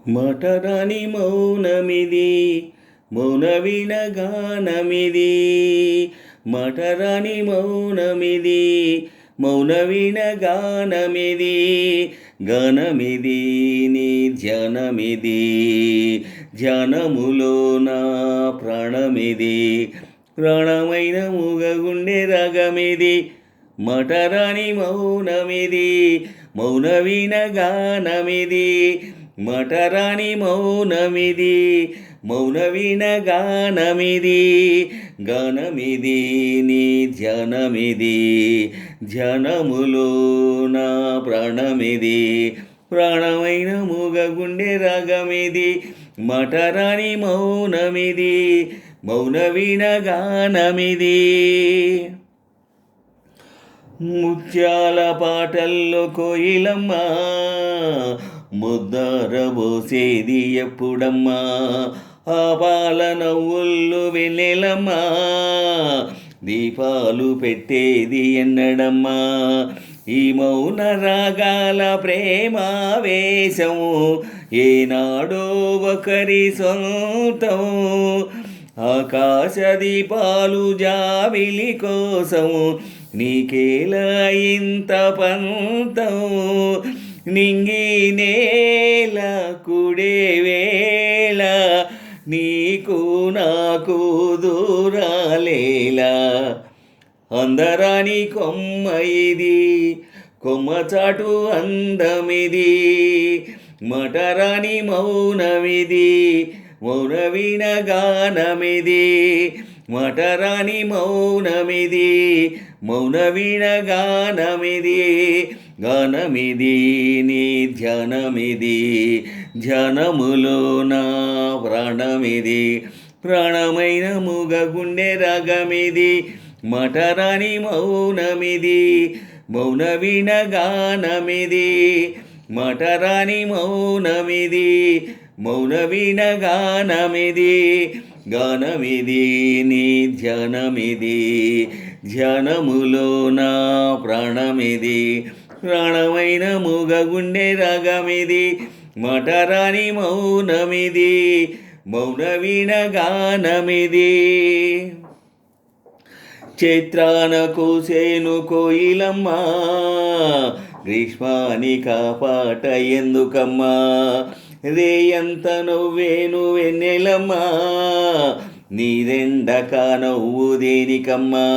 మటరాని మౌనమిది మౌనవీణ గానమిది మటరాని మౌనమిది మౌనవీణ గానమిది గానమిది నీ ధ్యానమిది ధ్యానములో నా ప్రాణమిది ప్రాణమైన మూగగుండె రాగమిది మటరాని మౌనమిది మౌనవీణ గానమిది మటరాని మౌనమిది మౌనవీణ గానమిది గానమిది నీ ధ్యానమిది ధ్యానములో నా ప్రాణమిది ప్రాణమైన మూగగుండె రాగమిది మటరాని మౌనమిది మౌనవీణ గానమిది ముత్యాల పాటల్లో కోయిలమ్మ ముద్దరబోసేది ఎప్పుడమ్మా ఆ పాల నవ్వుళ్ళు వెన్నెలమ్మా దీపాలు పెట్టేది ఎన్నడమ్మా ఈ మౌన రాగాల ప్రేమావేశము ఏనాడో ఒకరి సొంతం ఆకాశ దీపాలు జాబిలి కోసము నీకేలా ఇంత పంతం నింగి నేల కుడే వేళ నీకు నాకు దూరాలేలా అందరాని కొమ్మ ఇది కొమ్మ చాటు అందమిది మటరాని మౌనమిది మౌనవీణ గానమిది మటరాని మౌనమిది మౌనవీణ గానమిది గానమిది నీ ధ్యానమిది ధ్యానములో నా ప్రాణమిది ప్రాణమైన మూగగుండె రాగమిది మటరాని మౌనమిది మౌనవీణ గానమిది మటరాని మౌనమిది మౌనవీణ గానమిది గానమిది నీ ధ్యానమిది ధ్యానములో నా ప్రాణమిది ప్రాణమైన మూగగుండె రాగమిది మటరాని మౌనమిది మౌనవీణ గానమిది చైత్రాన కోసేను కోయిలమ్మ గ్రీష్మాని కాపాట ఎందుకమ్మా రేయంత నవ్వేను వెన్నెలమ్మా నీదెండక నవ్వు దేనికమ్మా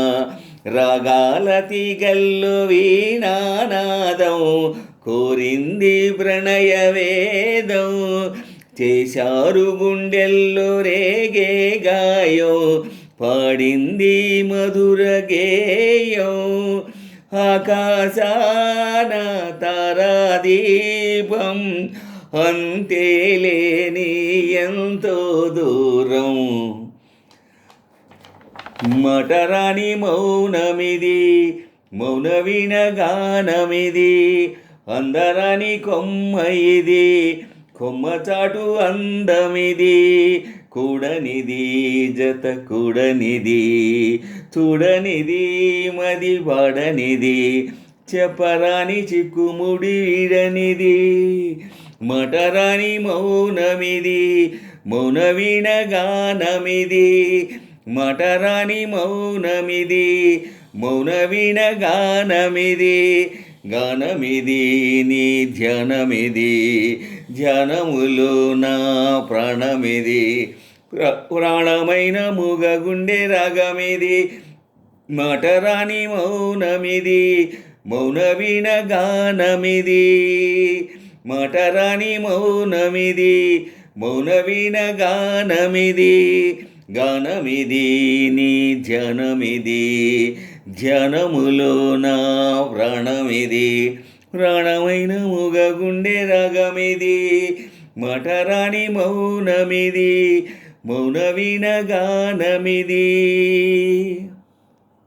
రాగాల తీగల్లో వీణానాదం కోరింది ప్రణయ వేదం చేశారు గుండెల్లో రేగే గాయం పాడింది మధుర గేయం ఆకాశాన తారాదీపం అంతేలేని ఎంతో దూరం మటరాని మౌనమిది మౌనవీణ గానమిది అందరాని కొమ్మ ఇది కొమ్మ చాటు అందమిది కూడనిది జత కూడనిది చూడనిది మది వాడనిది చెప్పరాని చిక్కుముడి వీడనిది మటరాని మౌనమిది మౌనవీణ గానమిది మటరాని మౌనమిది మౌనవీణ గానమిది గానమిది నీ ధ్యానమిది ధ్యానములో నా ప్రాణమిది ప్రాణమైన మూగగుండె రాగమిది మటరాని మౌనమిది మౌనవీణ గానమిది మటరాని మౌనమిది మౌనవీణ గానమిది గానమిది నీ ధ్యానమిది ధ్యానములో నా ప్రాణమిది ప్రాణమైన మూగగుండె రాగమిది మటరాని మౌనమిది మౌనవీణ గానమిది